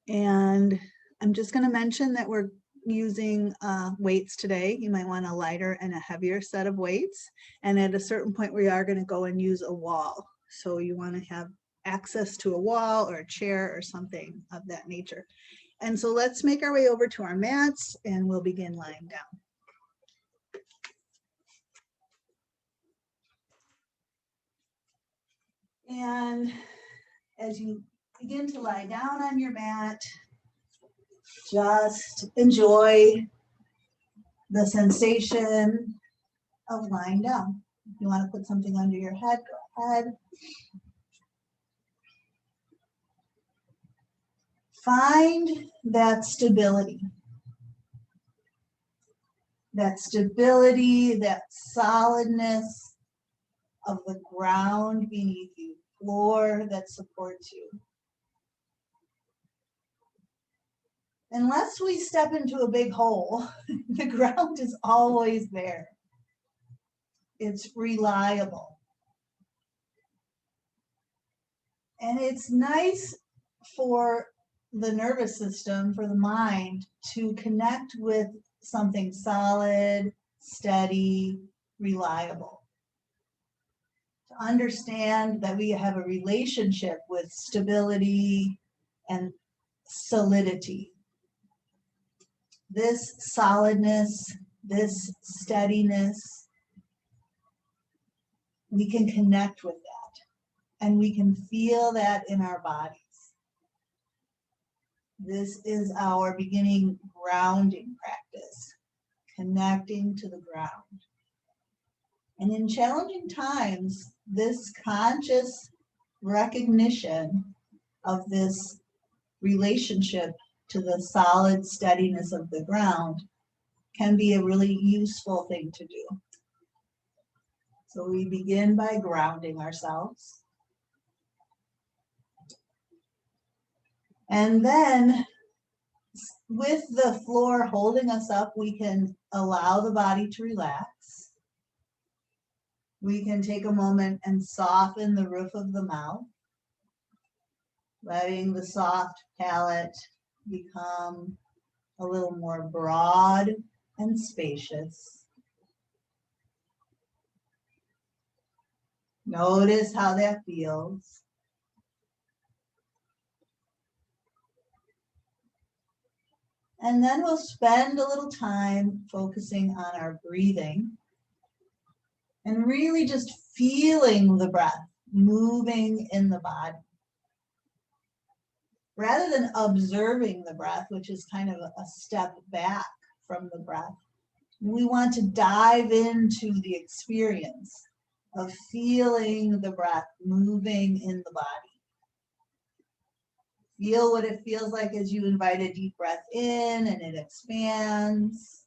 And I'm just going to mention that we're using weights today. You might want a lighter and a heavier set of weights. And at a certain point, we are going to go and use a wall. So you want to have access to a wall or a chair or something of that nature. And so let's make our way over to our mats and we'll begin lying down. And as you begin to lie down on your mat, just enjoy the sensation of lying down. If you want to put something under your head, go ahead. Find that stability, that solidness of the ground beneath you, floor that supports you. Unless we step into a big hole, the ground is always there. It's reliable. And it's nice for the nervous system, for the mind, to connect with something solid, steady, reliable. To understand that we have a relationship with stability and solidity. This solidness, this steadiness, we can connect with that and we can feel that in our bodies. This is our beginning grounding practice, connecting to the ground. And in challenging times, this conscious recognition of this relationship to the solid steadiness of the ground can be a really useful thing to do. So we begin by grounding ourselves. And then with the floor holding us up, we can allow the body to relax. We can take a moment and soften the roof of the mouth, letting the soft palate become a little more broad and spacious. Notice how that feels. And then we'll spend a little time focusing on our breathing and really just feeling the breath moving in the body. Rather than observing the breath, which is kind of a step back from the breath, we want to dive into the experience of feeling the breath moving in the body. Feel what it feels like as you invite a deep breath in and it expands.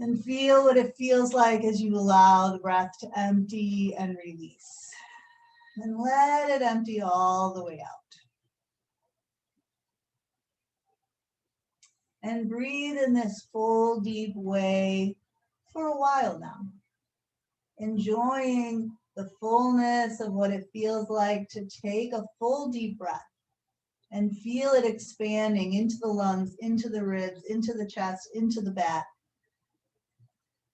And feel what it feels like as you allow the breath to empty and release. And let it empty all the way out. And breathe in this full, deep way for a while now. Enjoying the fullness of what it feels like to take a full, deep breath and feel it expanding into the lungs, into the ribs, into the chest, into the back.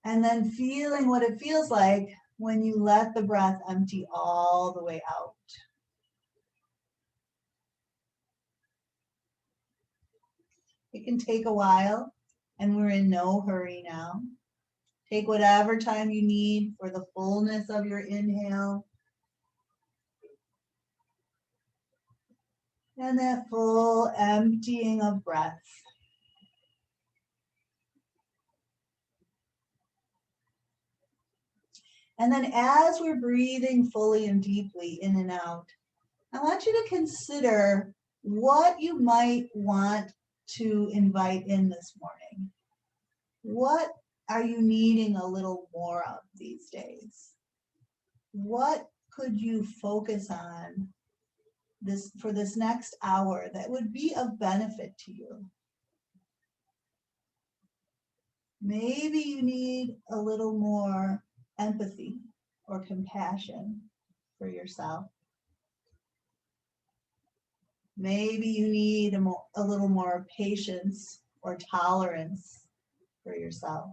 And then feeling what it feels like when you let the breath empty all the way out. It can take a while, and we're in no hurry now. Take whatever time you need for the fullness of your inhale. And that full emptying of breath. And then as we're breathing fully and deeply in and out, I want you to consider what you might want to invite in this morning. What are you needing a little more of these days? What could you focus on for this next hour that would be of benefit to you? Maybe you need a little more empathy or compassion for yourself. Maybe you need a little more patience or tolerance for yourself.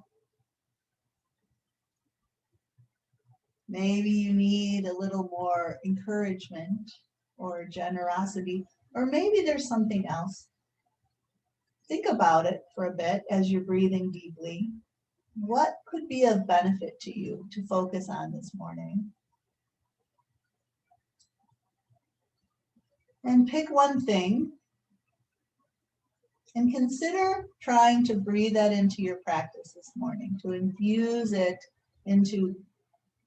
Maybe you need a little more encouragement or generosity, or maybe there's something else. Think about it for a bit as you're breathing deeply. What could be of benefit to you to focus on this morning? And pick one thing and consider trying to breathe that into your practice this morning, to infuse it into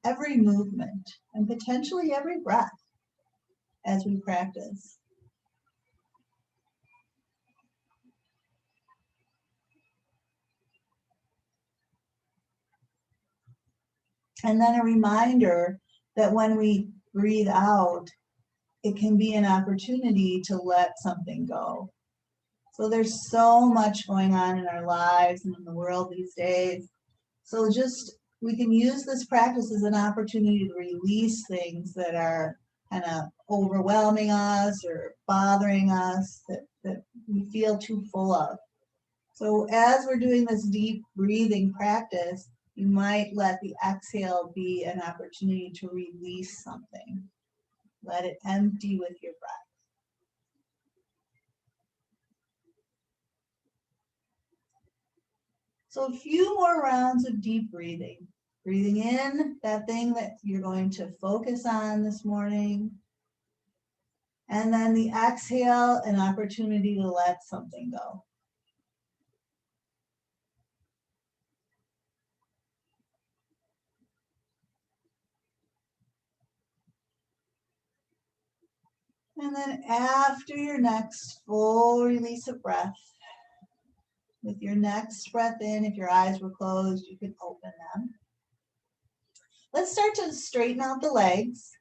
every movement and potentially every breath as we practice. And then a reminder that when we breathe out, it can be an opportunity to let something go. So there's so much going on in our lives and in the world these days. So we can use this practice as an opportunity to release things that are kind of overwhelming us or bothering us, that we feel too full of. So as we're doing this deep breathing practice, you might let the exhale be an opportunity to release something. Let it empty with your breath. So a few more rounds of deep breathing. Breathing in that thing that you're going to focus on this morning. And then the exhale, an opportunity to let something go. And then after your next full release of breath, with your next breath in, if your eyes were closed, you can open them. Let's start to straighten out the legs.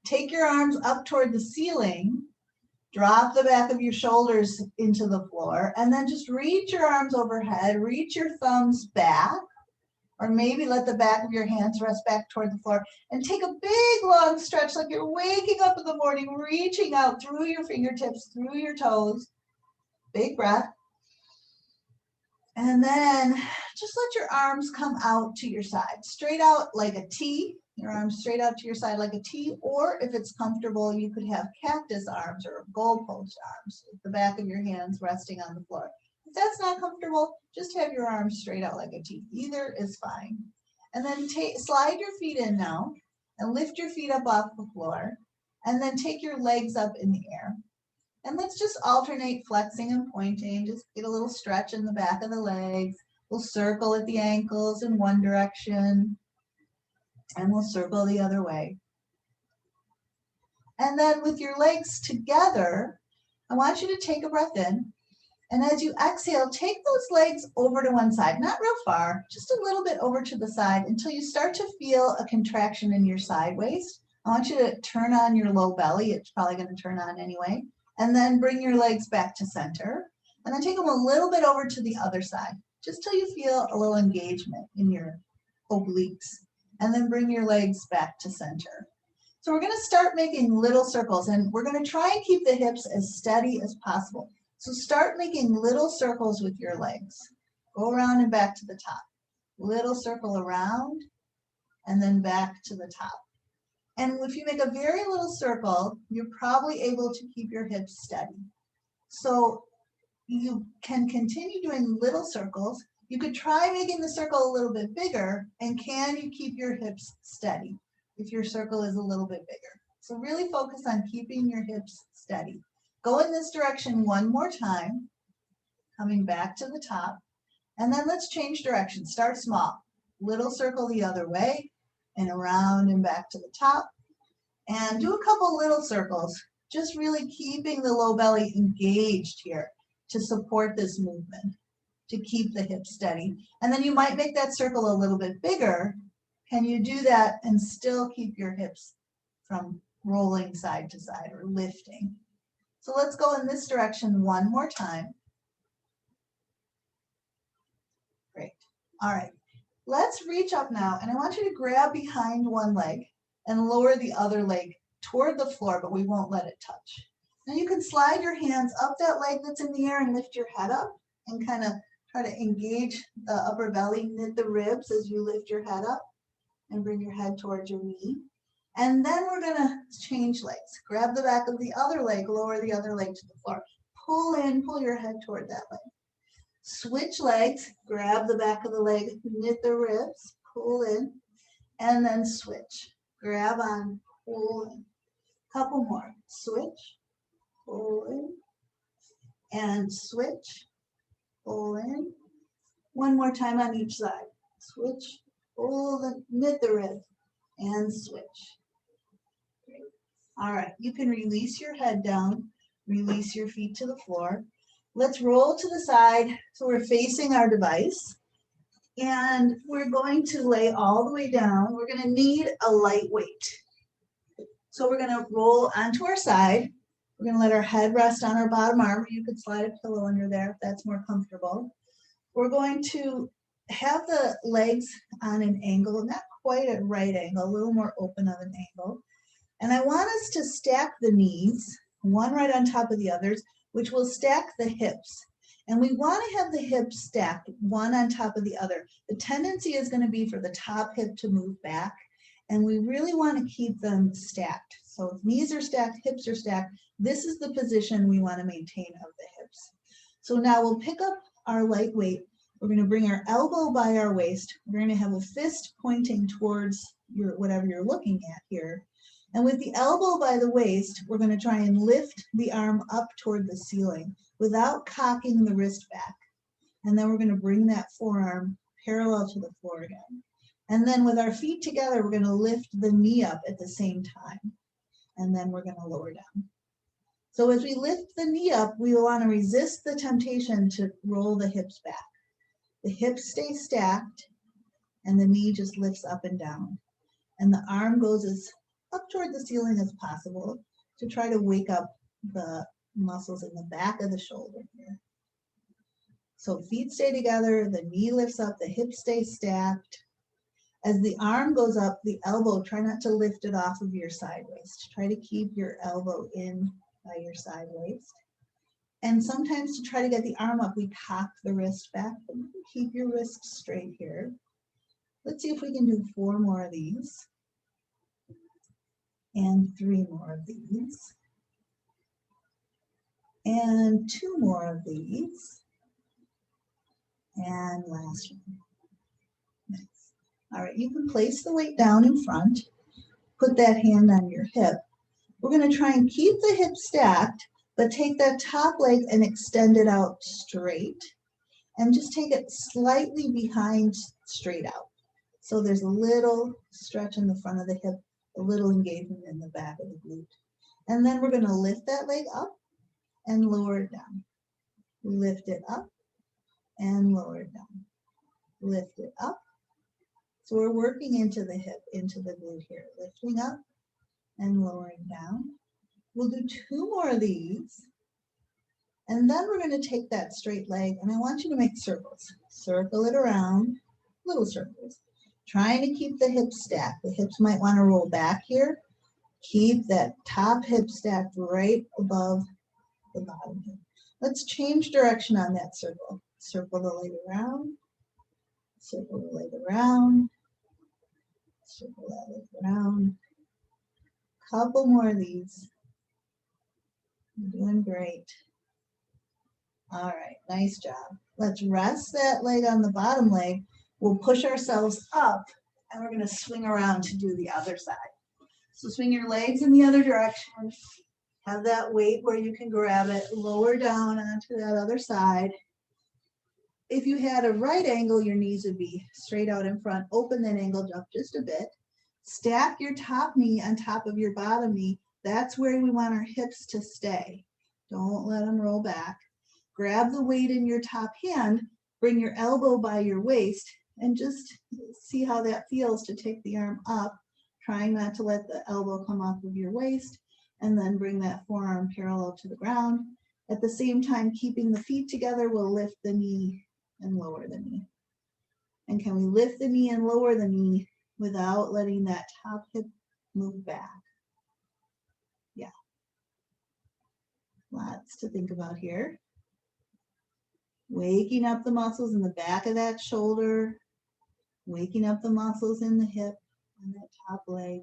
Take your arms up toward the ceiling. Drop the back of your shoulders into the floor, and then just reach your arms overhead, reach your thumbs back, or maybe let the back of your hands rest back toward the floor, and take a big long stretch like you're waking up in the morning, reaching out through your fingertips, through your toes. Big breath. And then just let your arms come out to your side, straight out like a T, your arms straight out to your side like a T, or if it's comfortable, you could have cactus arms or goalpost arms, with the back of your hands resting on the floor. If that's not comfortable, just have your arms straight out like a T. Either is fine. And then slide your feet in now and lift your feet up off the floor, and then take your legs up in the air. And let's just alternate flexing and pointing. Just get a little stretch in the back of the legs. We'll circle at the ankles in one direction, and we'll circle the other way. And then with your legs together, I want you to take a breath in. And as you exhale, take those legs over to one side, not real far, just a little bit over to the side until you start to feel a contraction in your side waist. I want you to turn on your low belly. It's probably going to turn on anyway. And then bring your legs back to center. And then take them a little bit over to the other side, just till you feel a little engagement in your obliques. And then bring your legs back to center. So we're going to start making little circles, and we're going to try and keep the hips as steady as possible. So start making little circles with your legs. Go around and back to the top. Little circle around, and then back to the top. And if you make a very little circle, you're probably able to keep your hips steady. So you can continue doing little circles. You could try making the circle a little bit bigger, and can you keep your hips steady if your circle is a little bit bigger? So really focus on keeping your hips steady. Go in this direction one more time, coming back to the top, and then let's change direction. Start small. Little circle the other way, and around and back to the top. And do a couple little circles, just really keeping the low belly engaged here to support this movement, to keep the hips steady. And then you might make that circle a little bit bigger. Can you do that and still keep your hips from rolling side to side or lifting? So let's go in this direction one more time. Great. All right. Let's reach up now, and I want you to grab behind one leg and lower the other leg toward the floor, but we won't let it touch. Now you can slide your hands up that leg that's in the air and lift your head up and kind of try to engage the upper belly, knit the ribs as you lift your head up and bring your head towards your knee. And then we're gonna change legs. Grab the back of the other leg, lower the other leg to the floor. Pull in, pull your head toward that leg. Switch legs, grab the back of the leg, knit the ribs, pull in, and then switch. Grab on, pull in. Couple more. Switch, pull in, and switch, pull in. One more time on each side. Switch, pull the, knit the rib, and switch. Great. All right, you can release your head down, release your feet to the floor. Let's roll to the side so we're facing our device. And we're going to lay all the way down. We're going to need a light weight. So we're going to roll onto our side. We're going to let our head rest on our bottom arm. You could slide a pillow under there if that's more comfortable. We're going to have the legs on an angle, not quite a right angle, a little more open of an angle. And I want us to stack the knees, one right on top of the others, which will stack the hips. And we want to have the hips stacked one on top of the other. The tendency is going to be for the top hip to move back, and we really want to keep them stacked. So if knees are stacked, hips are stacked, this is the position we want to maintain of the hips. So now we'll pick up our light weight. We're going to bring our elbow by our waist. We're going to have a fist pointing towards your whatever you're looking at here. And with the elbow by the waist, we're going to try and lift the arm up toward the ceiling without cocking the wrist back. And then we're going to bring that forearm parallel to the floor again. And then with our feet together, we're going to lift the knee up at the same time. And then we're going to lower down. So as we lift the knee up, we want to resist the temptation to roll the hips back. The hips stay stacked, and the knee just lifts up and down. And the arm goes as up toward the ceiling as possible to try to wake up the muscles in the back of the shoulder here. So feet stay together, the knee lifts up, the hips stay stacked. As the arm goes up, the elbow, try not to lift it off of your side waist. Try to keep your elbow in by your side waist. And sometimes to try to get the arm up, we cock the wrist back, but you can keep your wrist straight here. Let's see if we can do 4 more of these. And 3 more of these. And 2 more of these. And last one. Nice. All right, you can place the weight down in front. Put that hand on your hip. We're going to try and keep the hip stacked, but take that top leg and extend it out straight. And just take it slightly behind, straight out. So there's a little stretch in the front of the hip, a little engagement in the back of the glute. And then we're going to lift that leg up and lower it down. Lift it up and lower it down. Lift it up. So we're working into the hip, into the glute here. Lifting up and lowering down. We'll do 2 more of these. And then we're going to take that straight leg, and I want you to make circles. Circle it around, little circles. Trying to keep the hips stacked. The hips might want to roll back here. Keep that top hip stacked right above the bottom hip. Let's change direction on that circle. Circle the leg around. Circle the leg around. Circle that leg around. Couple more of these. You're doing great. All right, nice job. Let's rest that leg on the bottom leg. We'll push ourselves up, and we're going to swing around to do the other side. So swing your legs in the other direction. Have that weight where you can grab it, lower down onto that other side. If you had a right angle, your knees would be straight out in front. Open that angle up just a bit. Stack your top knee on top of your bottom knee. That's where we want our hips to stay. Don't let them roll back. Grab the weight in your top hand, bring your elbow by your waist, and just see how that feels to take the arm up, trying not to let the elbow come off of your waist, and then bring that forearm parallel to the ground. At the same time, keeping the feet together, we'll lift the knee and lower the knee. And can we lift the knee and lower the knee without letting that top hip move back? Yeah. Lots to think about here. Waking up the muscles in the back of that shoulder, waking up the muscles in the hip and that top leg.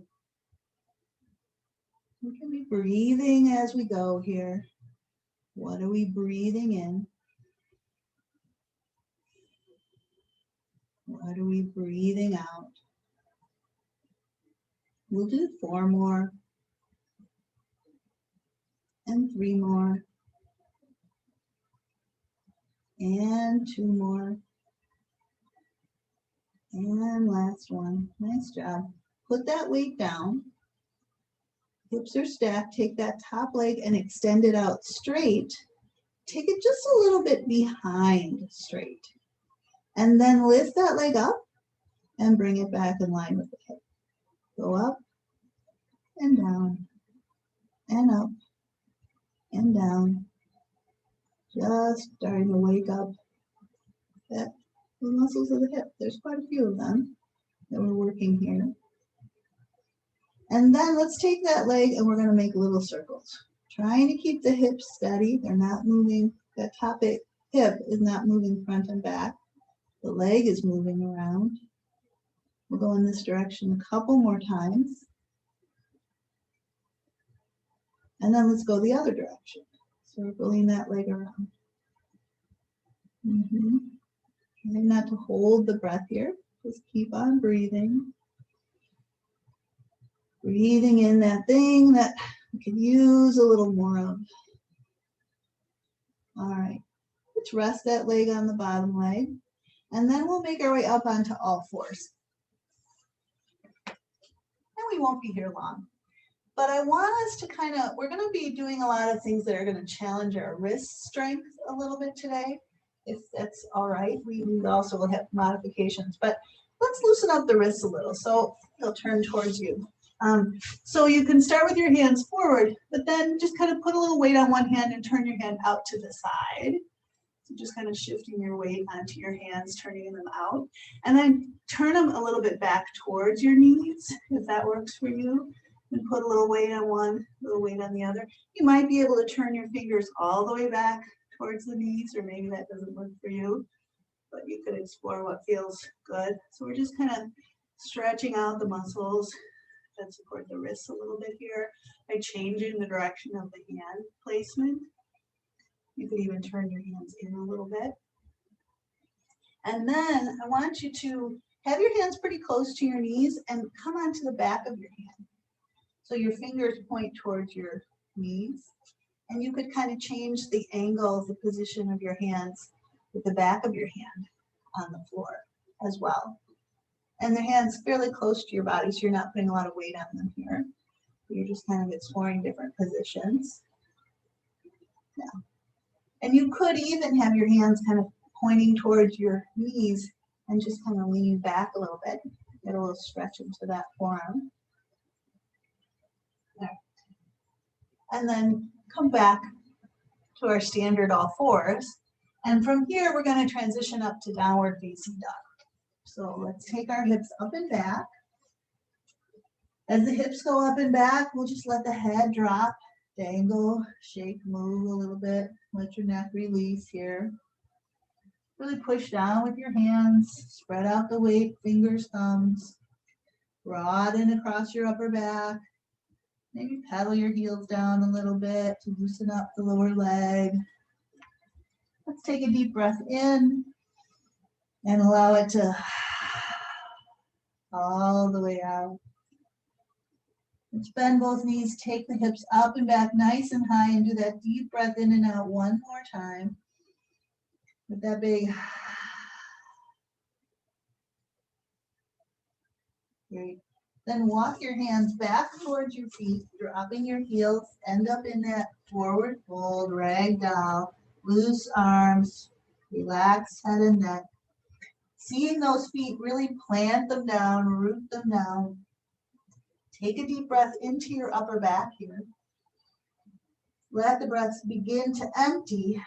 We can be breathing as we go here. What are we breathing in? What are we breathing out? We'll do 4 more and 3 more and 2 more and last one. Nice job. Put that weight down. Hips are stacked. Take that top leg and extend it out straight. Take it just a little bit behind straight. And then lift that leg up and bring it back in line with the hip. Go up and down and up and down. Just starting to wake up the muscles of the hip. There's quite a few of them that we're working here. And then let's take that leg and we're going to make little circles. Trying to keep the hips steady. They're not moving. That top hip is not moving front and back. The leg is moving around. We'll go in this direction a couple more times. And then let's go the other direction. Circling that leg around. Try not to hold the breath here. Just keep on breathing. Breathing in that thing that we could use a little more of. All right. Let's rest that leg on the bottom leg. And then we'll make our way up onto all fours. And we won't be here long. But I want us to we're going to be doing a lot of things that are going to challenge our wrist strength a little bit today. If that's all right. We also will have modifications. But let's loosen up the wrists a little. So they'll turn towards you. So you can start with your hands forward, but then just kind of put a little weight on one hand and turn your hand out to the side. So just kind of shifting your weight onto your hands, turning them out. And then turn them a little bit back towards your knees, if that works for you. And put a little weight on one, a little weight on the other. You might be able to turn your fingers all the way back towards the knees, or maybe that doesn't work for you. But you could explore what feels good. So we're just kind of stretching out the muscles that support the wrists a little bit here by changing the direction of the hand placement. You could even turn your hands in a little bit. And then I want you to have your hands pretty close to your knees and come onto the back of your hand. So your fingers point towards your knees. And you could kind of change the angle, the position of your hands with the back of your hand on the floor as well. And the hands fairly close to your body, so you're not putting a lot of weight on them here. You're just kind of exploring different positions. Yeah. And you could even have your hands kind of pointing towards your knees and just kind of lean back a little bit. Get a little stretch into that forearm. There. And then come back to our standard all fours. And from here, we're going to transition up to downward facing dog. So let's take our hips up and back. As the hips go up and back, we'll just let the head drop, dangle, shake, move a little bit. Let your neck release here. Really push down with your hands. Spread out the weight, fingers, thumbs. Broaden across your upper back. Maybe pedal your heels down a little bit to loosen up the lower leg. Let's take a deep breath in and allow it to all the way out. Let's bend both knees, take the hips up and back nice and high, and do that deep breath in and out one more time. With that big. Great. Then walk your hands back towards your feet, dropping your heels, end up in that forward fold, ragdoll, loose arms, relax head and neck. Seeing those feet, really plant them down, root them down. Take a deep breath into your upper back here. Let the breaths begin to empty,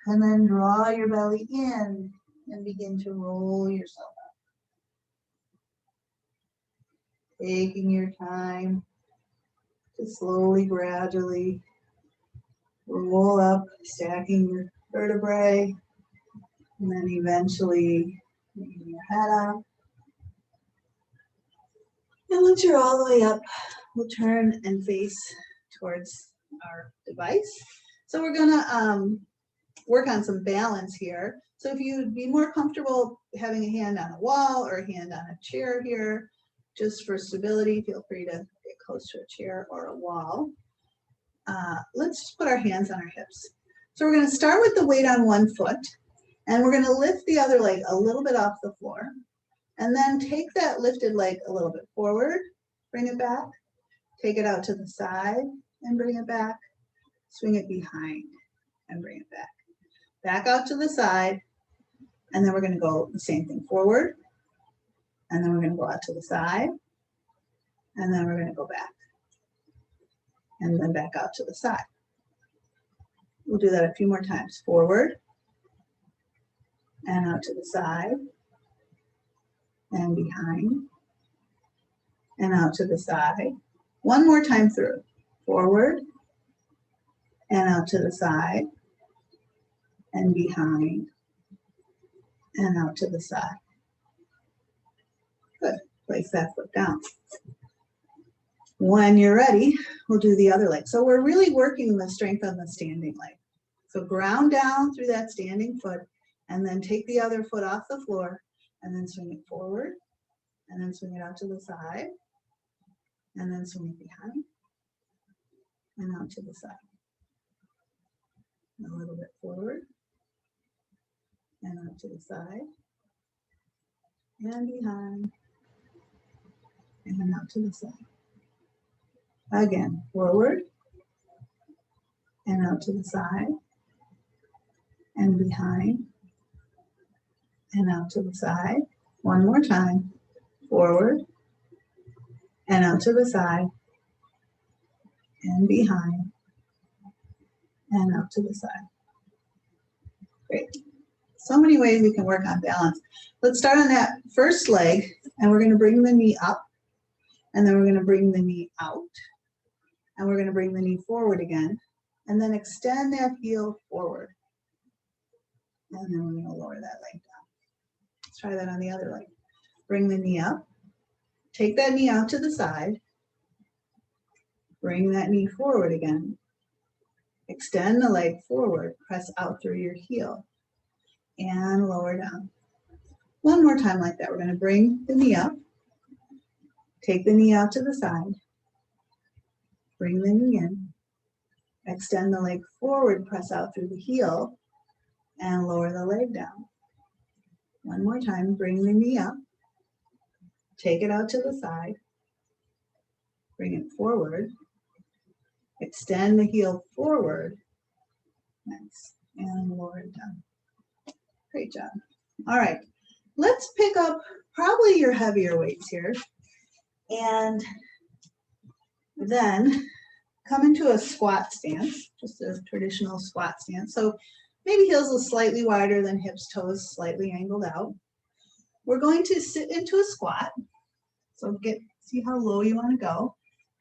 and then draw your belly in and begin to roll yourself up. Taking your time to slowly, gradually roll up, stacking your vertebrae, and then eventually bringing your head up. And once you're all the way up, we'll turn and face towards our device. So we're gonna work on some balance here. So if you'd be more comfortable having a hand on a wall or a hand on a chair here, just for stability, feel free to get close to a chair or a wall. Let's just put our hands on our hips. So we're gonna start with the weight on one foot, and we're gonna lift the other leg a little bit off the floor, and then take that lifted leg a little bit forward, bring it back, take it out to the side and bring it back, swing it behind and bring it back. Back out to the side, and then we're gonna go the same thing forward, and then we're gonna go out to the side, and then we're gonna go back, and then back out to the side. We'll do that a few more times. Forward, and out to the side, and behind, and out to the side. One more time through. Forward, and out to the side, and behind, and out to the side. Good. Place that foot down. When you're ready, we'll do the other leg. So we're really working the strength on the standing leg. So ground down through that standing foot, and then take the other foot off the floor, and then swing it forward, and then swing it out to the side, and then swing it behind, and out to the side. A little bit forward, and out to the side, and behind, and then out to the side. Again, forward, and out to the side, and behind, and out to the side. One more time, forward, and out to the side, and behind, and out to the side. Great. So many ways we can work on balance. Let's start on that first leg, and we're going to bring the knee up, and then we're going to bring the knee out, and we're going to bring the knee forward again, and then extend that heel forward. And then we're going to lower that leg down. Let's try that on the other leg. Bring the knee up, take that knee out to the side, bring that knee forward again, extend the leg forward, press out through your heel, and lower down. One more time like that. We're going to bring the knee up, take the knee out to the side, bring the knee in, extend the leg forward, press out through the heel, and lower the leg down. One more time, bring the knee up, take it out to the side, bring it forward, extend the heel forward, nice, and lower it down. Great job. All right, let's pick up probably your heavier weights here, and then come into a squat stance, just a traditional squat stance. So maybe heels are slightly wider than hips, toes slightly angled out. We're going to sit into a squat. So see how low you want to go.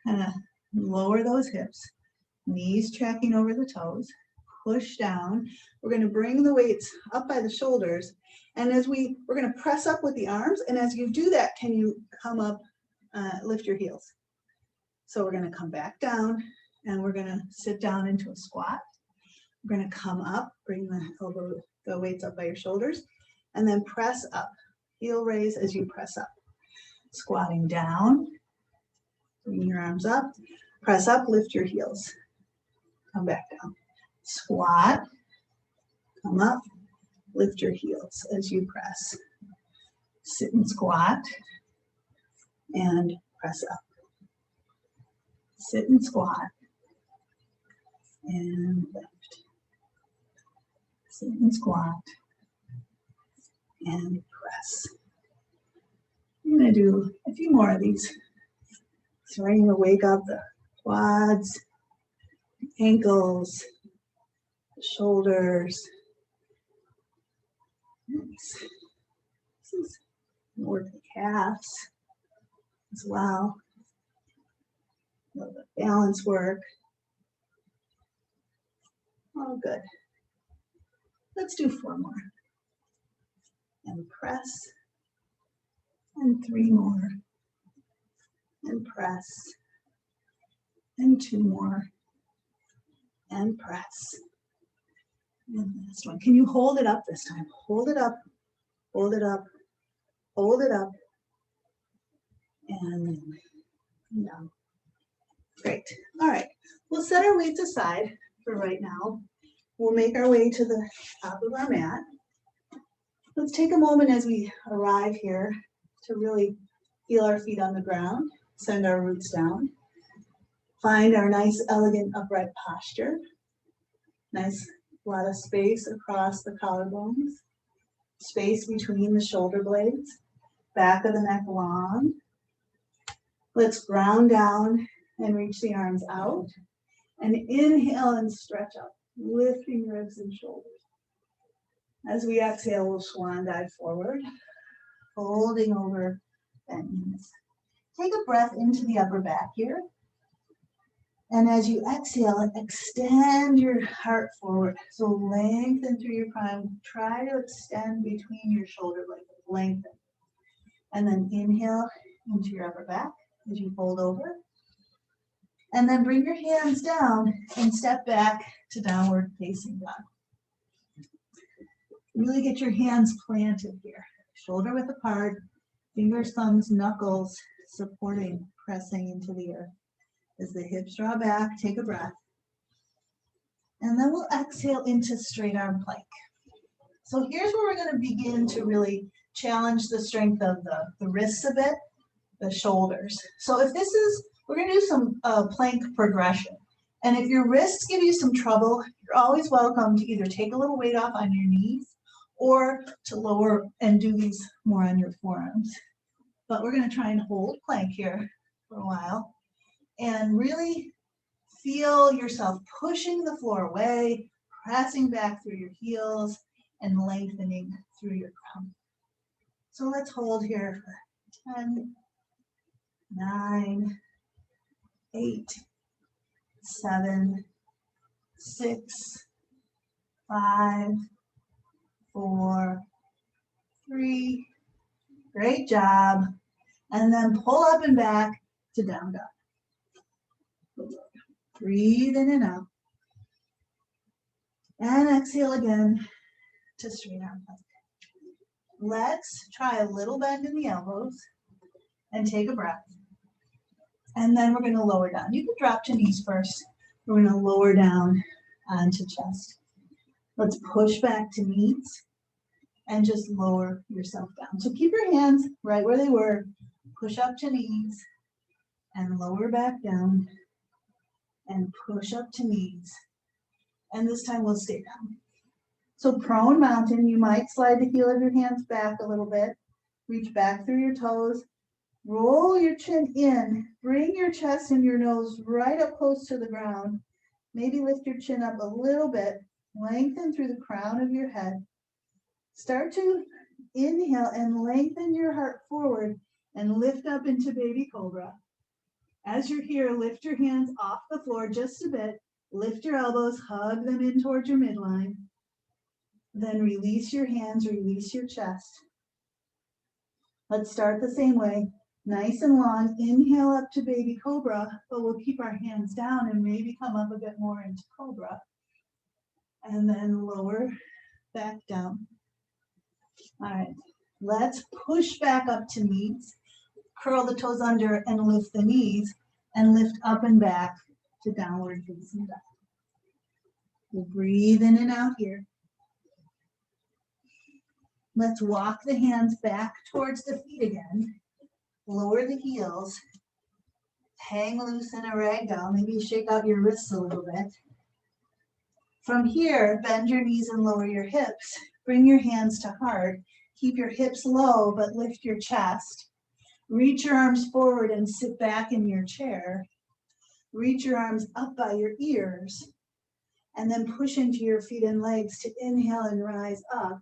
Kind of lower those hips, knees tracking over the toes, push down. We're going to bring the weights up by the shoulders. And as we're going to press up with the arms. And as you do that, can you come up, lift your heels? So we're going to come back down, and we're going to sit down into a squat. We're going to come up, bring the weights up by your shoulders, and then press up. Heel raise as you press up. Squatting down, bring your arms up, press up, lift your heels. Come back down. Squat, come up, lift your heels as you press. Sit and squat, and press up. Sit and squat, and lift. Sit and squat, and press. I'm going to do a few more of these. Starting to wake up the quads, the ankles, the shoulders. Nice. This is work the calves as well. A little bit of balance work. Oh, good. Let's do 4 more. And press. And 3 more. And press. And 2 more. And press. And last one. Can you hold it up this time? Hold it up. Hold it up. Hold it up. And then down. Great. All right. We'll set our weights aside for right now. We'll make our way to the top of our mat. Let's take a moment as we arrive here to really feel our feet on the ground, send our roots down, find our nice, elegant, upright posture. Nice, lot of space across the collarbones, space between the shoulder blades, back of the neck long. Let's ground down and reach the arms out. And inhale and stretch up, lifting ribs and shoulders. As we exhale, we'll swan dive forward, folding over bent knees. Take a breath into the upper back here. And as you exhale, extend your heart forward. So lengthen through your crown. Try to extend between your shoulder blades, lengthen. And then inhale into your upper back as you fold over. And then bring your hands down and step back to downward facing dog. Really get your hands planted here. Shoulder width apart, fingers, thumbs, knuckles supporting, pressing into the earth. As the hips draw back, take a breath. And then we'll exhale into straight arm plank. So here's where we're going to begin to really challenge the strength of the wrists a bit, the shoulders. So if this is, we're going to do some plank progression. And if your wrists give you some trouble, you're always welcome to either take a little weight off on your knees or to lower and do these more on your forearms. But we're going to try and hold plank here for a while and really feel yourself pushing the floor away, pressing back through your heels and lengthening through your crown. So let's hold here for 10, 9, 8, 7, 6, 5, 4, 3. Great job. And then pull up and back to down dog. Breathe in and out. And exhale again to straight arm plank. Let's try a little bend in the elbows and take a breath. And then we're going to lower down. You can drop to knees first. We're going to lower down onto chest. Let's push back to knees and just lower yourself down. So keep your hands right where they were. Push up to knees and lower back down and push up to knees. And this time we'll stay down. So prone mountain, you might slide the heel of your hands back a little bit. Reach back through your toes. Roll your chin in, bring your chest and your nose right up close to the ground. Maybe lift your chin up a little bit, lengthen through the crown of your head. Start to inhale and lengthen your heart forward and lift up into baby cobra. As you're here, lift your hands off the floor just a bit. Lift your elbows, hug them in towards your midline. Then release your hands, release your chest. Let's start the same way. Nice and long, inhale up to baby cobra, but we'll keep our hands down and maybe come up a bit more into cobra. And then lower back down. All right, let's push back up to knees. Curl the toes under and lift the knees and lift up and back to downward facing dog. We'll breathe in and out here. Let's walk the hands back towards the feet again. Lower the heels, hang loose in a ragdoll, maybe shake out your wrists a little bit. From here, bend your knees and lower your hips. Bring your hands to heart. Keep your hips low, but lift your chest. Reach your arms forward and sit back in your chair. Reach your arms up by your ears, and then push into your feet and legs to inhale and rise up.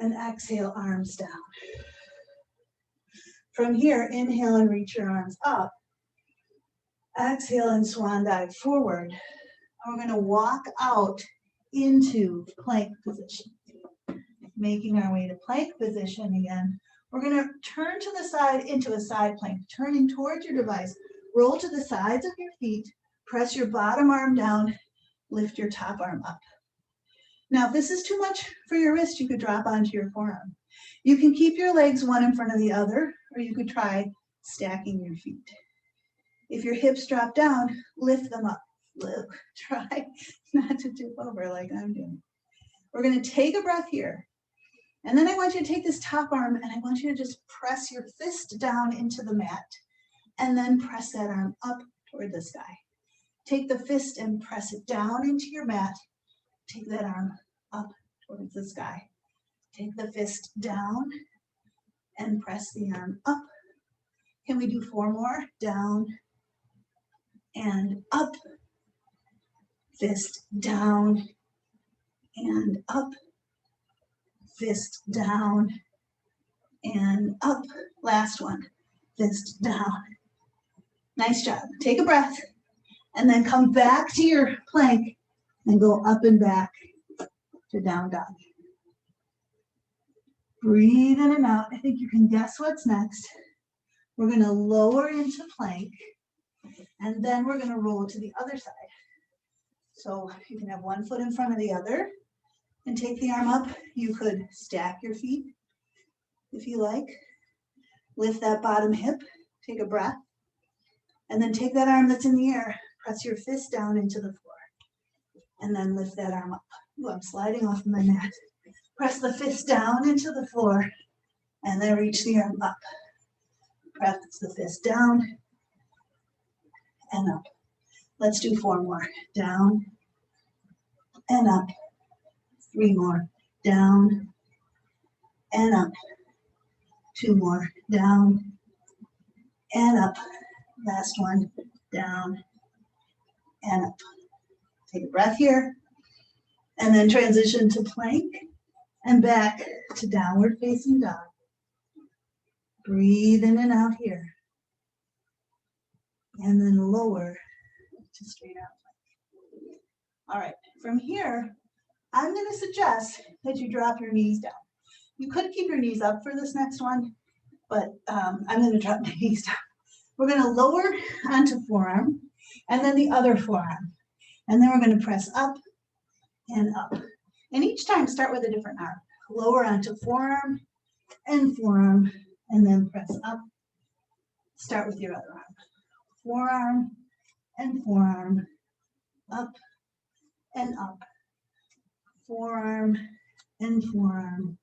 And exhale, arms down. From here, inhale and reach your arms up. Exhale and swan dive forward. we're going to walk out into plank position. Making our way to plank position again. We're going to turn to the side into a side plank, turning towards your device. Roll to the sides of your feet, press your bottom arm down, lift your top arm up. Now, if this is too much for your wrist, you could drop onto your forearm. You can keep your legs one in front of the other, or you could try stacking your feet. If your hips drop down, lift them up. Try not to tip over like I'm doing. We're going to take a breath here. And then I want you to take this top arm and I want you to just press your fist down into the mat and then press that arm up toward the sky. Take the fist and press it down into your mat. Take that arm up towards the sky. Take the fist down and press the arm up. Can we do 4 more? Down and up. Fist down and up. Fist down and up. Last one. Fist down. Nice job. Take a breath and then come back to your plank and go up and back to down dog. Breathe in and out. I think you can guess what's next. We're going to lower into plank and then we're going to roll to the other side. So you can have one foot in front of the other and take the arm up. You could stack your feet if you like. Lift that bottom hip, take a breath, and then take that arm that's in the air, press your fist down into the floor, and then lift that arm up. Ooh, I'm sliding off my mat. Press the fist down into the floor, and then reach the arm up. Press the fist down and up. Let's do 4 more. Down and up. 3 more, down and up. 2 more, down and up. Last one, down and up. Take a breath here and then transition to plank and back to downward facing dog. Breathe in and out here. And then lower to straight out plank. All right, from here, I'm going to suggest that you drop your knees down. You could keep your knees up for this next one, but I'm going to drop my knees down. We're going to lower onto forearm and then the other forearm. And then we're going to press up and up. And each time start with a different arm. Lower onto forearm, and then press up. Start with your other arm. Forearm and forearm, up and up. Forearm and forearm,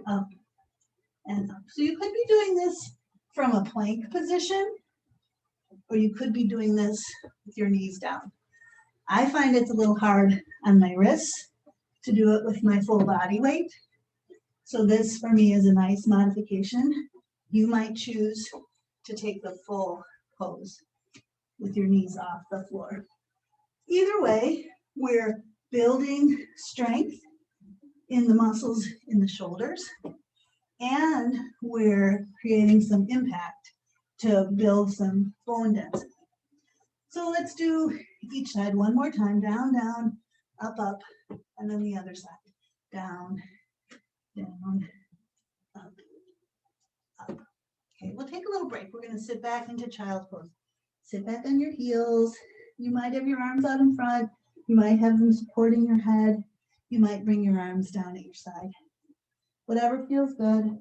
up and up. So you could be doing this from a plank position, or you could be doing this with your knees down. I find it's a little hard on my wrists to do it with my full body weight. So this for me is a nice modification. You might choose to take the full pose with your knees off the floor. Either way, we're building strength in the muscles in the shoulders, and we're creating some impact to build some bone density. So let's do each side one more time. Down, down, up, up, and then the other side. Down, down, up, up. Okay, we'll take a little break. We're going to sit back into child's pose. Sit back on your heels. You might have your arms out in front. You might have them supporting your head. You might bring your arms down at your side. Whatever feels good.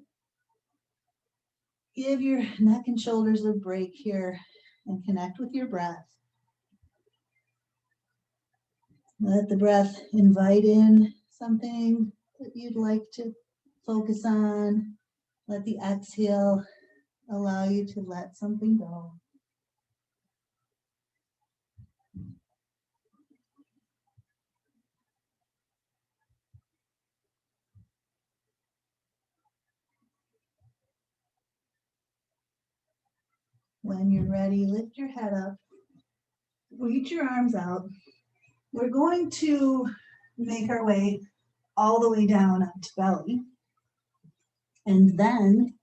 Give your neck and shoulders a break here and connect with your breath. Let the breath invite in something that you'd like to focus on. Let the exhale allow you to let something go. When you're ready, lift your head up, reach your arms out. We're going to make our way all the way down onto belly. And then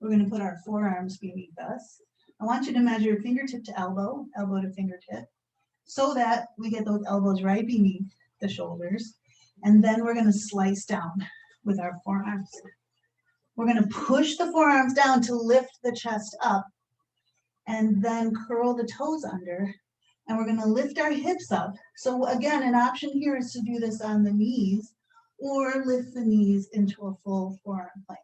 we're going to put our forearms beneath us. I want you to measure fingertip to elbow, elbow to fingertip. so that we get those elbows right beneath the shoulders. And then we're going to slice down with our forearms. We're going to push the forearms down to lift the chest up and then curl the toes under. And we're going to lift our hips up. So again, an option here is to do this on the knees or lift the knees into a full forearm plank.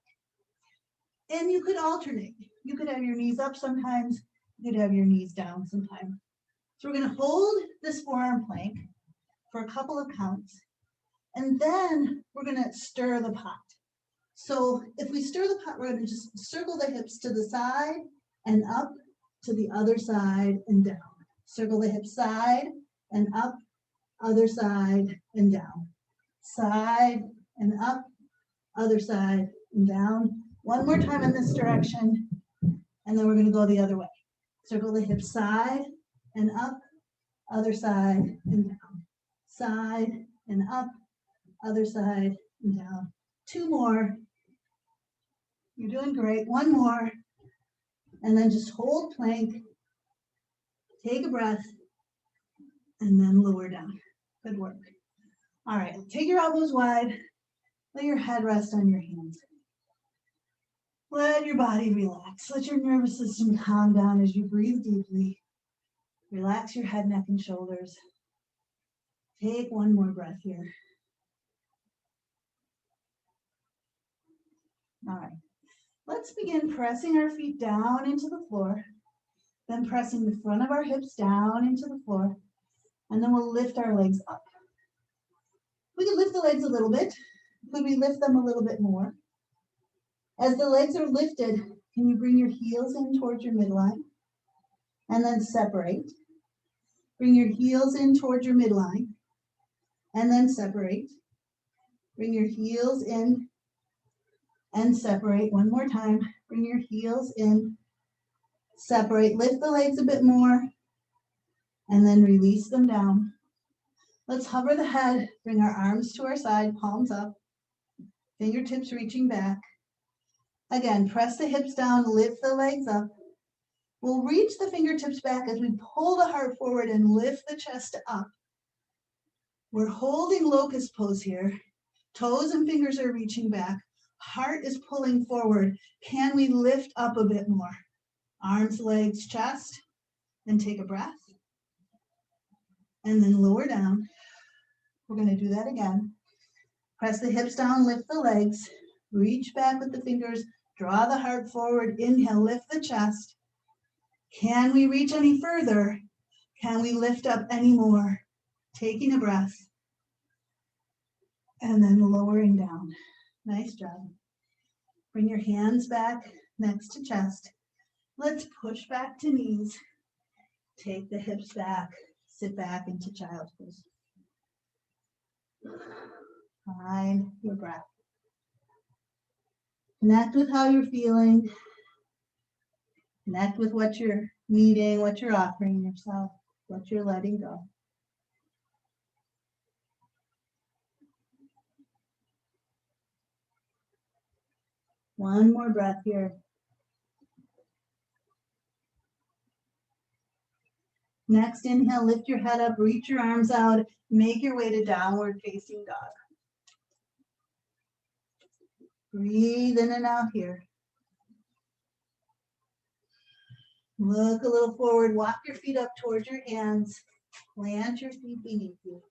And you could alternate. You could have your knees up sometimes. You could have your knees down sometimes. So we're going to hold this forearm plank for a couple of counts. And then we're going to stir the pot. So if we stir the pot, we're going to just circle the hips to the side and up to the other side and down. Circle the hips side and up, other side and down. Side and up, other side and down. One more time in this direction, and then we're going to go the other way. Circle the hips side and up, other side and down. Side and up, other side and down. Two more. You're doing great. One more. And then just hold plank. Take a breath. And then lower down. Good work. All right. Take your elbows wide. Let your head rest on your hands. Let your body relax. Let your nervous system calm down as you breathe deeply. Relax your head, neck, and shoulders. Take one more breath here. All right. Let's begin pressing our feet down into the floor, then pressing the front of our hips down into the floor, and then we'll lift our legs up. We can lift the legs a little bit. Could we lift them a little bit more? As the legs are lifted, can you bring your heels in towards your midline and then separate? Bring your heels in towards your midline and then separate. Bring your heels in and separate. One more time. Bring your heels in, separate. Lift the legs a bit more and then release them down. Let's hover the head. Bring our arms to our side, palms up, fingertips reaching back. Again, press the hips down, lift the legs up. We'll reach the fingertips back as we pull the heart forward and lift the chest up. We're holding locust pose here. Toes and fingers are reaching back. Heart is pulling forward. Can we lift up a bit more? Arms, legs, chest, and take a breath. And then lower down. We're going to do that again. Press the hips down, lift the legs, reach back with the fingers, draw the heart forward, inhale, lift the chest. Can we reach any further? Can we lift up any more? Taking a breath. And then lowering down. Nice job. Bring your hands back next to chest. Let's push back to knees. Take the hips back. Sit back into child's pose. Find your breath. Connect with how you're feeling. Connect with what you're needing, what you're offering yourself, what you're letting go. One more breath here. Next inhale, lift your head up, reach your arms out, make your way to downward facing dog. Breathe in and out here. Look a little forward, walk your feet up towards your hands, plant your feet beneath you.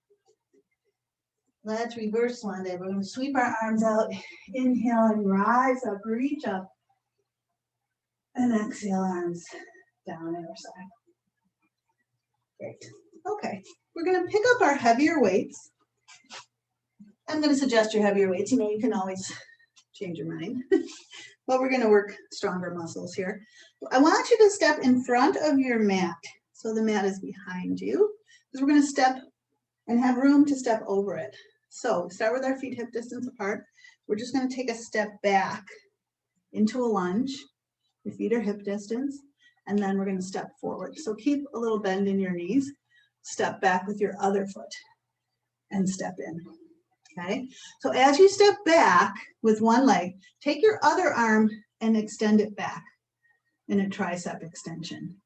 Let's reverse one day. We're going to sweep our arms out, inhale and rise up, reach up, and exhale, arms down at our side. Great. Okay, we're going to pick up our heavier weights. I'm going to suggest your heavier weights. You know, you can always change your mind. But we're going to work stronger muscles here. I want you to step in front of your mat. So the mat is behind you. Because we're going to step and have room to step over it. So start with our feet hip distance apart. We're just going to take a step back into a lunge. Your feet are hip distance. And then we're going to step forward. So keep a little bend in your knees. Step back with your other foot and step in. Okay, so as you step back with one leg, take your other arm and extend it back in a tricep extension.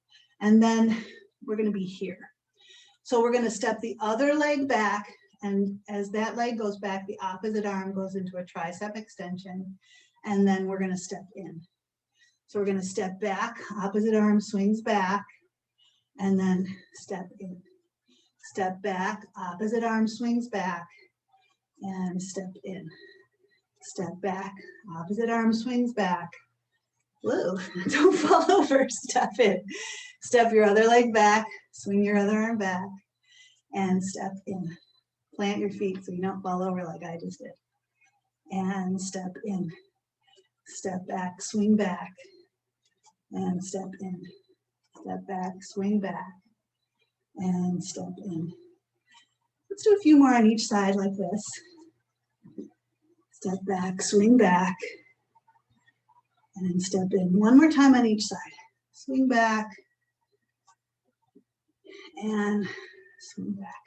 And then we're going to be here. So we're going to step the other leg back, and as that leg goes back, the opposite arm goes into a tricep extension, and then we're going to step in. So we're going to step back, opposite arm swings back, and then step in. Step back, opposite arm swings back, and step in. Step back, opposite arm swings back. Whoa, don't fall over, step in. Step your other leg back, swing your other arm back, and step in. Plant your feet so you don't fall over like I just did. And step in. Step back, swing back, and step in. Step back, swing back, and step in. Let's do a few more on each side like this. Step back, swing back, and step in. One more time on each side. Swing back, and swing back.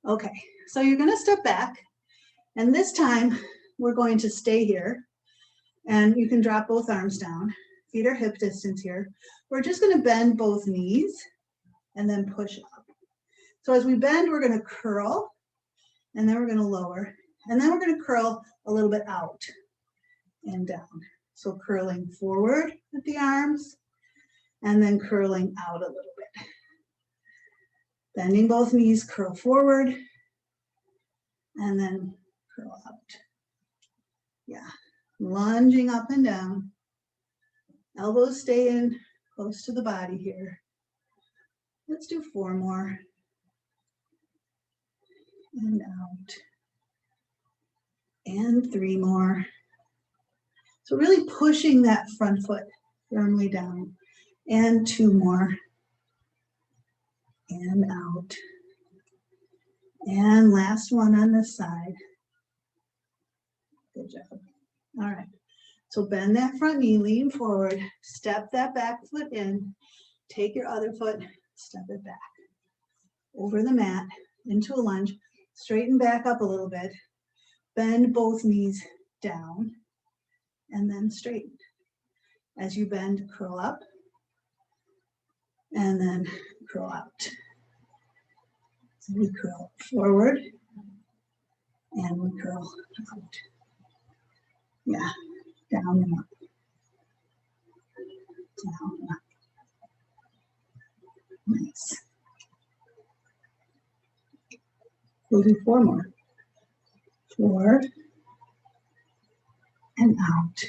Okay, so you're going to step back, and this time we're going to stay here, and you can drop both arms down. Feet are hip distance here. We're just going to bend both knees and then push up. So as we bend, we're going to curl, and then we're going to lower, and then we're going to curl a little bit out and down. So curling forward with the arms, and then curling out a little bit. Bending both knees, curl forward, and then curl out. Yeah, lunging up and down. Elbows stay in close to the body here. Let's do 4 more. And out. And 3 more. So really pushing that front foot firmly down. And 2 more. And out. And last one on this side. Good job. All right. So bend that front knee, lean forward, step that back foot in, take your other foot, step it back. Over the mat, into a lunge, straighten back up a little bit, bend both knees down, and then straighten. As you bend, curl up, and then curl out. So we curl forward, and we curl out. Yeah, down and up. Down and up. Nice. We'll do 4 more. 4, and out.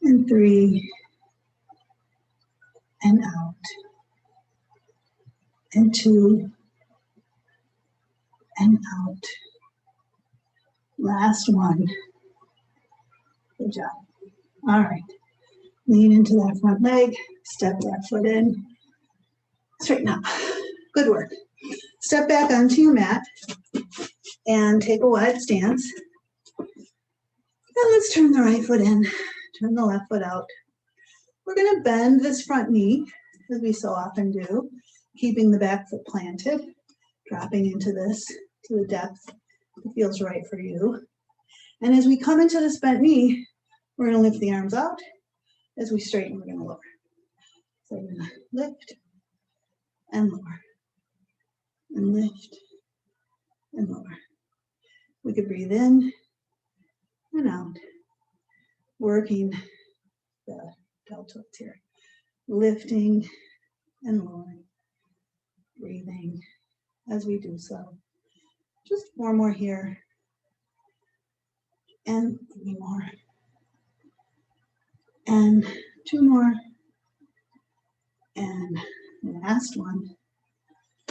And 3, and out. And 2, and out. Last one. Good job. All right. Lean into that front leg, step that foot in, straighten up. Good work. Step back onto your mat and take a wide stance. And let's turn the right foot in, turn the left foot out. We're going to bend this front knee, as we so often do, keeping the back foot planted, dropping into this to the depth that feels right for you. And as we come into this bent knee, we're going to lift the arms out. As we straighten, we're going to lower. So we're going to lift and lower, and lift and lower. We could breathe in and out, working the deltoids here. Lifting and lowering, breathing as we do so. Just 4 more here, and 3 more, and 2 more, and last one.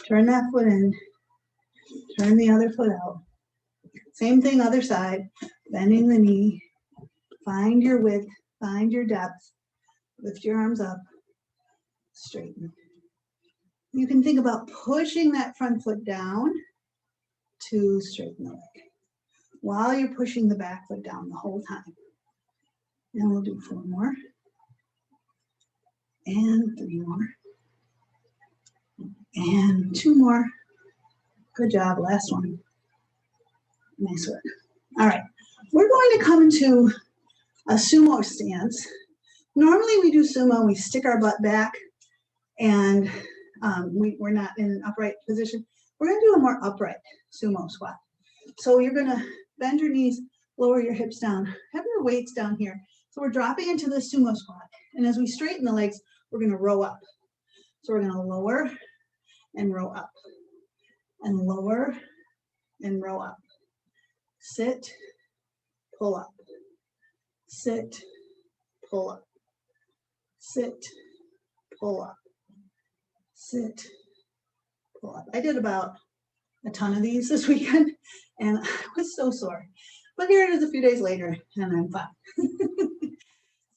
Turn that foot in, turn the other foot out. Same thing, other side, bending the knee, find your width, find your depth, lift your arms up, straighten. You can think about pushing that front foot down to straighten the leg while you're pushing the back foot down the whole time. And we'll do 4 more, and 3 more, and 2 more. Good job, last one. Nice work. All right, we're going to come into a sumo stance. Normally we do sumo, we stick our butt back and we're not in an upright position. We're gonna do a more upright sumo squat. So you're gonna bend your knees, lower your hips down, have your weights down here. So we're dropping into the sumo squat. And as we straighten the legs, we're gonna row up. So we're gonna lower and row up, and lower and row up. Sit, pull up, sit, pull up, sit, pull up, sit, pull up. I did about a ton of these this weekend and I was so sore. But here it is a few days later and I'm fine.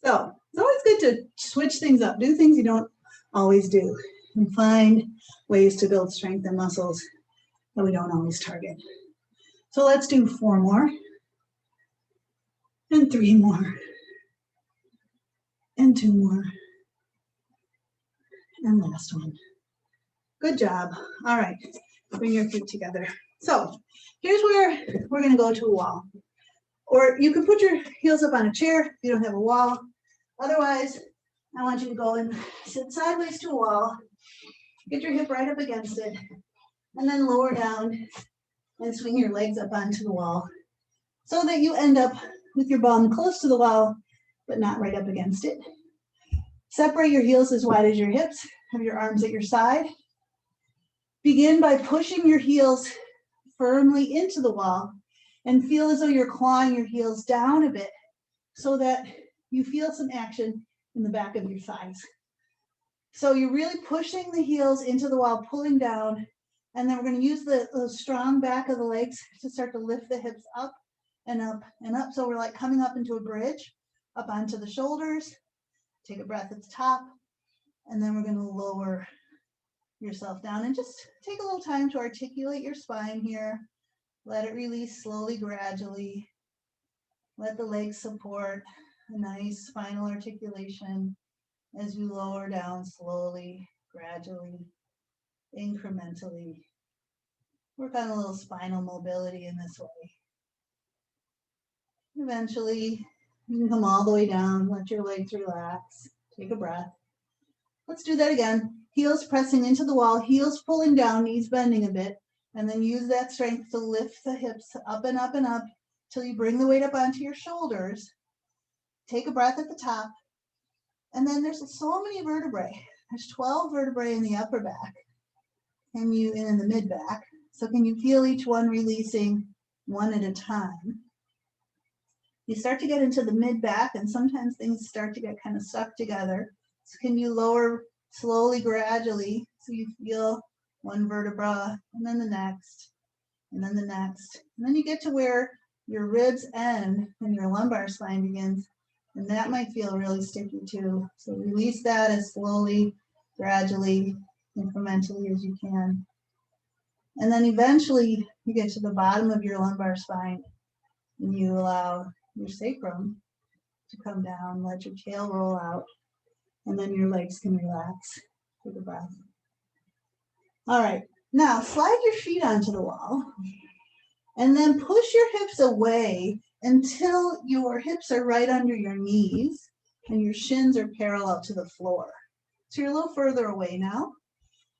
So it's always good to switch things up, do things you don't always do, and find ways to build strength and muscles that we don't always target. So let's do 4 more, and 3 more, and 2 more, and last one. Good job. All right, bring your feet together. So here's where we're gonna go to a wall. Or you can put your heels up on a chair if you don't have a wall. Otherwise, I want you to go and sit sideways to a wall, get your hip right up against it, and then lower down and swing your legs up onto the wall so that you end up with your bum close to the wall, but not right up against it. Separate your heels as wide as your hips, have your arms at your side. Begin by pushing your heels firmly into the wall and feel as though you're clawing your heels down a bit so that you feel some action in the back of your thighs. So you're really pushing the heels into the wall, pulling down, and then we're going to use the strong back of the legs to start to lift the hips up and up and up. So we're like coming up into a bridge, up onto the shoulders. Take a breath at the top, and then we're going to lower yourself down and just take a little time to articulate your spine here. Let it release slowly, gradually. Let the legs support a nice spinal articulation as you lower down slowly, gradually, incrementally. Work on a little spinal mobility in this way. Eventually, you can come all the way down, let your legs relax, take a breath. Let's do that again. Heels pressing into the wall, heels pulling down, knees bending a bit, and then use that strength to lift the hips up and up and up till you bring the weight up onto your shoulders. Take a breath at the top. And then there's so many vertebrae. There's 12 vertebrae in the upper back and in the mid back. So can you feel each one releasing one at a time? You start to get into the mid back and sometimes things start to get kind of stuck together. So can you lower slowly, gradually, so you feel one vertebra and then the next, and then the next. And then you get to where your ribs end and your lumbar spine begins. And that might feel really sticky too. So release that as slowly, gradually, incrementally as you can. And then eventually you get to the bottom of your lumbar spine and you allow your sacrum to come down, let your tail roll out, and then your legs can relax. Take a breath. All right, now slide your feet onto the wall and then push your hips away until your hips are right under your knees and your shins are parallel to the floor. So you're a little further away now.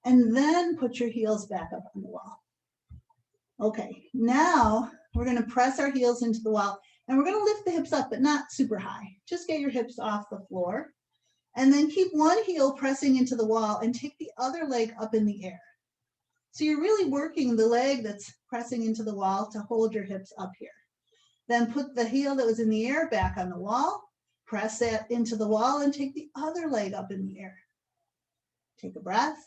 And then put your heels back up on the wall. Okay, now we're going to press our heels into the wall and we're going to lift the hips up, but not super high. Just get your hips off the floor. And then keep one heel pressing into the wall and take the other leg up in the air. So you're really working the leg that's pressing into the wall to hold your hips up here. Then put the heel that was in the air back on the wall, press that into the wall and take the other leg up in the air. Take a breath.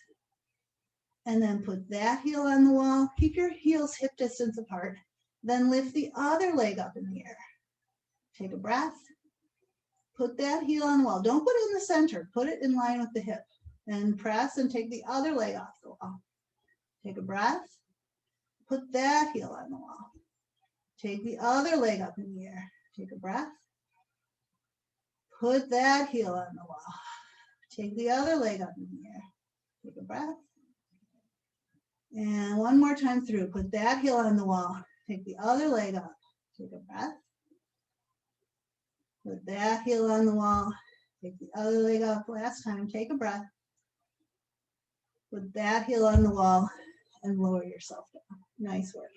And then put that heel on the wall. Keep your heels hip distance apart. Then lift the other leg up in the air. Take a breath. Put that heel on the wall. Don't put it in the center. Put it in line with the hip. And press and take the other leg off the wall. Take a breath. Put that heel on the wall. Take the other leg up in the air. Take a breath. Put that heel on the wall. Take the other leg up in the air. Take a breath. And one more time through. Put that heel on the wall. Take the other leg up. Take a breath. Put that heel on the wall. Take the other leg up. Last time. Take a breath. Put that heel on the wall and lower yourself down. Nice work.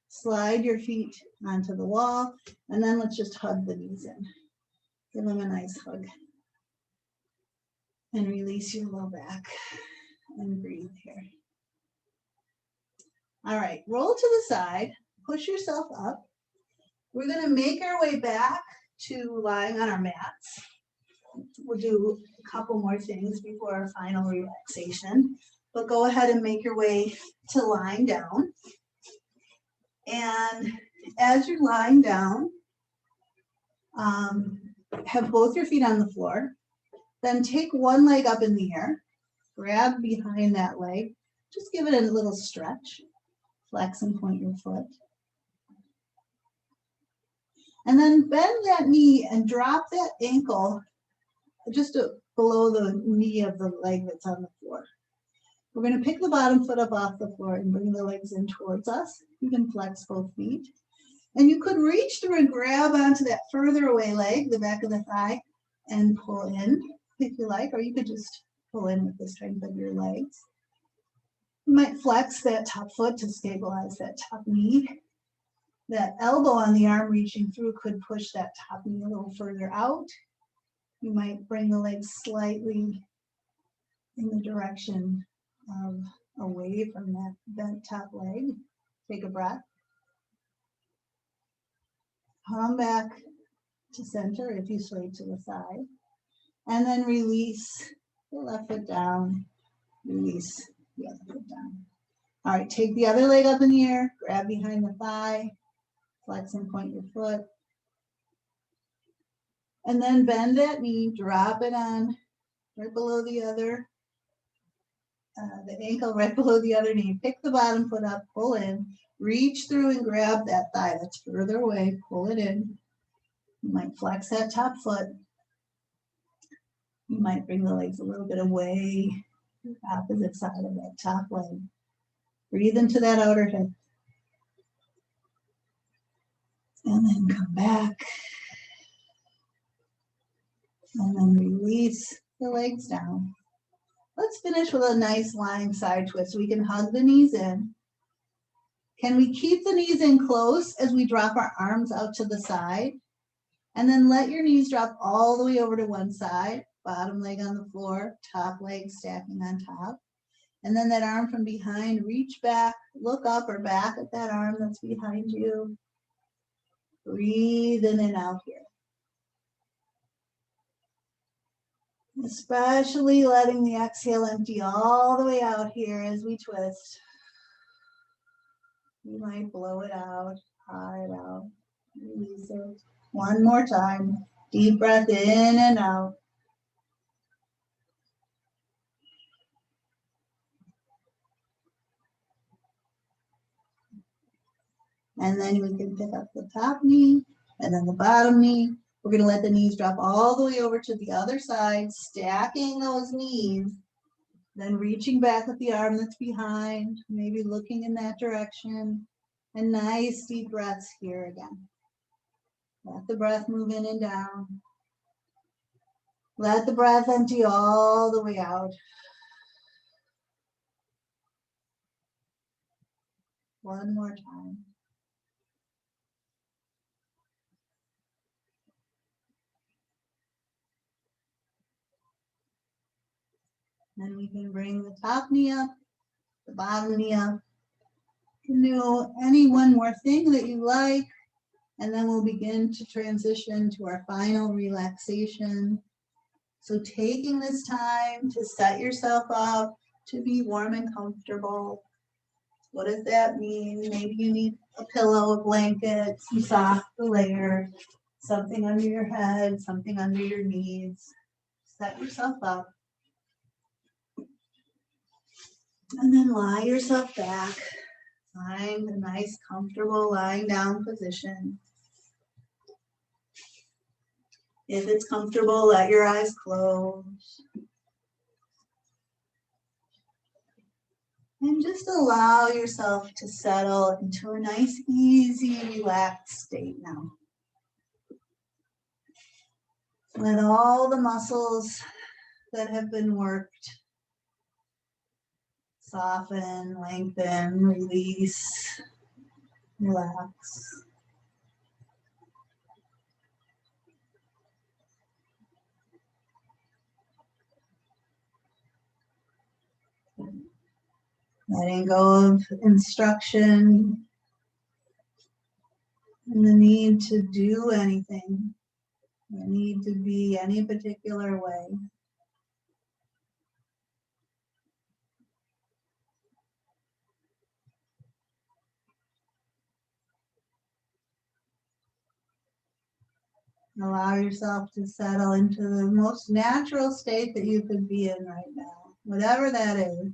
Slide your feet onto the wall, and then let's just hug the knees in. Give them a nice hug. And release your low back and breathe here. All right, roll to the side, push yourself up. We're gonna make our way back to lying on our mats. We'll do a couple more things before our final relaxation, but go ahead and make your way to lying down. And as you're lying down, have both your feet on the floor. Then take one leg up in the air, grab behind that leg, just give it a little stretch, flex and point your foot. And then bend that knee and drop that ankle just below the knee of the leg that's on the floor. We're going to pick the bottom foot up off the floor and bring the legs in towards us. You can flex both feet. And you could reach through and grab onto that further away leg, the back of the thigh, and pull in if you like, or you could just pull in with the strength of your legs. You might flex that top foot to stabilize that top knee. That elbow on the arm reaching through could push that top knee a little further out. You might bring the legs slightly in the direction of away from that bent top leg. Take a breath. Come back to center if you sway to the side. And then release the left foot down, release the other foot down. All right, take the other leg up in the air, grab behind the thigh, flex and point your foot. And then bend that knee, drop it on right below the other, the ankle right below the other knee. Pick the bottom foot up, pull in, reach through and grab that thigh that's further away, pull it in. You might flex that top foot. You might bring the legs a little bit away, the opposite side of that top leg. Breathe into that outer hip. And then come back. And then release the legs down. Let's finish with a nice lying side twist. We can hug the knees in. Can we keep the knees in close as we drop our arms out to the side? And then let your knees drop all the way over to one side. Bottom leg on the floor, top leg stacking on top. And then that arm from behind, reach back, look up or back at that arm that's behind you. Breathe in and out here. Especially letting the exhale empty all the way out here as we twist. You might blow it out, high it out, release it. One more time. Deep breath in and out. And then we can pick up the top knee and then the bottom knee. We're going to let the knees drop all the way over to the other side, stacking those knees, then reaching back with the arm that's behind, maybe looking in that direction. And nice deep breaths here again. Let the breath move in and down. Let the breath empty all the way out. One more time. Then we can bring the top knee up, the bottom knee up. You can do any one more thing that you like, and then we'll begin to transition to our final relaxation. So taking this time to set yourself up to be warm and comfortable. What does that mean? Maybe you need a pillow, a blanket, some soft layer, something under your head, something under your knees. Set yourself up. And then lie yourself back. Find a nice, comfortable lying down position. If it's comfortable, let your eyes close. And just allow yourself to settle into a nice, easy, relaxed state now. Let all the muscles that have been worked Soften, lengthen, release, relax. Letting go of instruction and the need to do anything, the need to be any particular way. Allow yourself to settle into the most natural state that you could be in right now, whatever that is.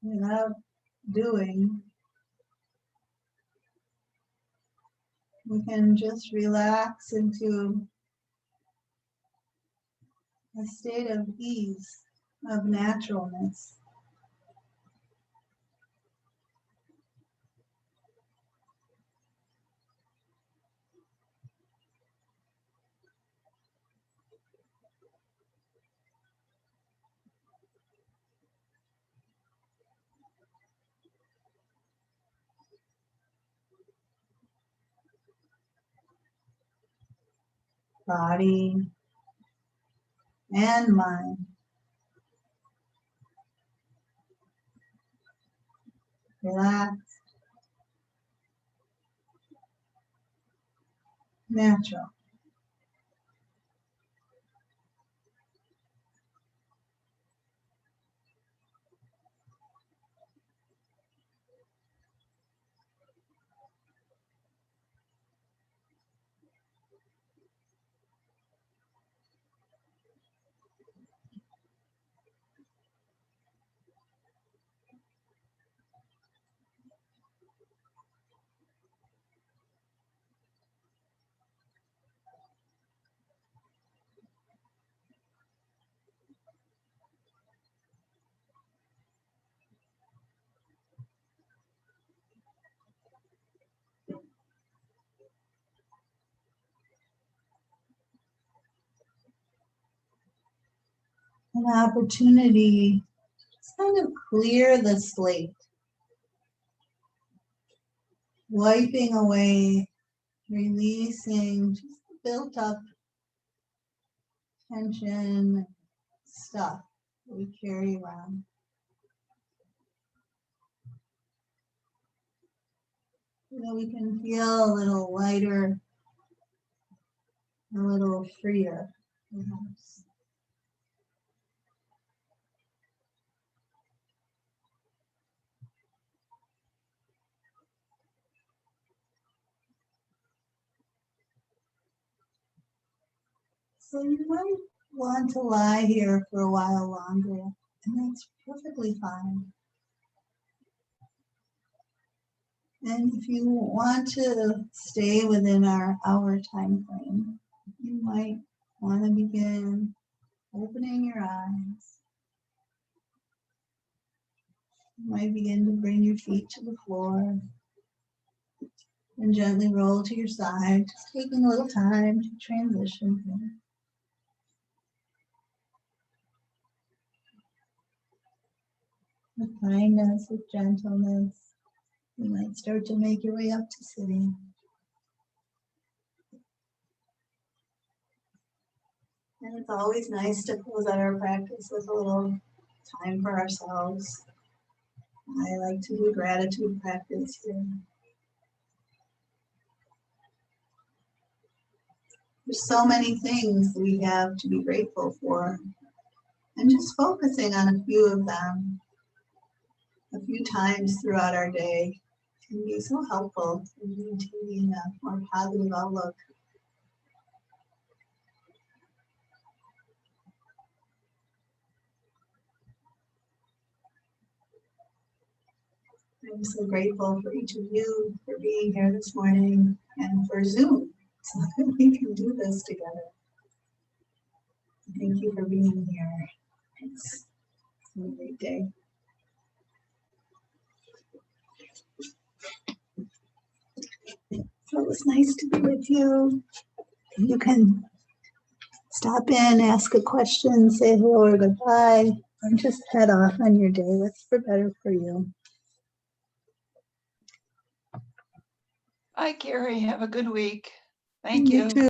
Without doing, we can just relax into a state of ease, of naturalness. Body and mind. Relax, natural. An opportunity to kind of clear the slate, wiping away, releasing just the built up tension, stuff that we carry around. So that we can feel a little lighter, a little freer, perhaps. So you might want to lie here for a while longer, and that's perfectly fine. And if you want to stay within our hour time frame, you might want to begin opening your eyes. You might begin to bring your feet to the floor and gently roll to your side, just taking a little time to transition here. With kindness, with gentleness, you might start to make your way up to sitting. And it's always nice to close out our practice with a little time for ourselves. I like to do gratitude practice here. There's so many things we have to be grateful for. And just focusing on a few of them a few times throughout our day can be so helpful in maintaining a more positive outlook. I'm so grateful for each of you for being here this morning and for Zoom so that we can do this together. Thank you for being here. It's a great day. So it was nice to be with you. You can stop in, ask a question, say hello or goodbye, or just head off on your day. What's for better for you? Bye, Carrie. Have a good week. Thank You you. too.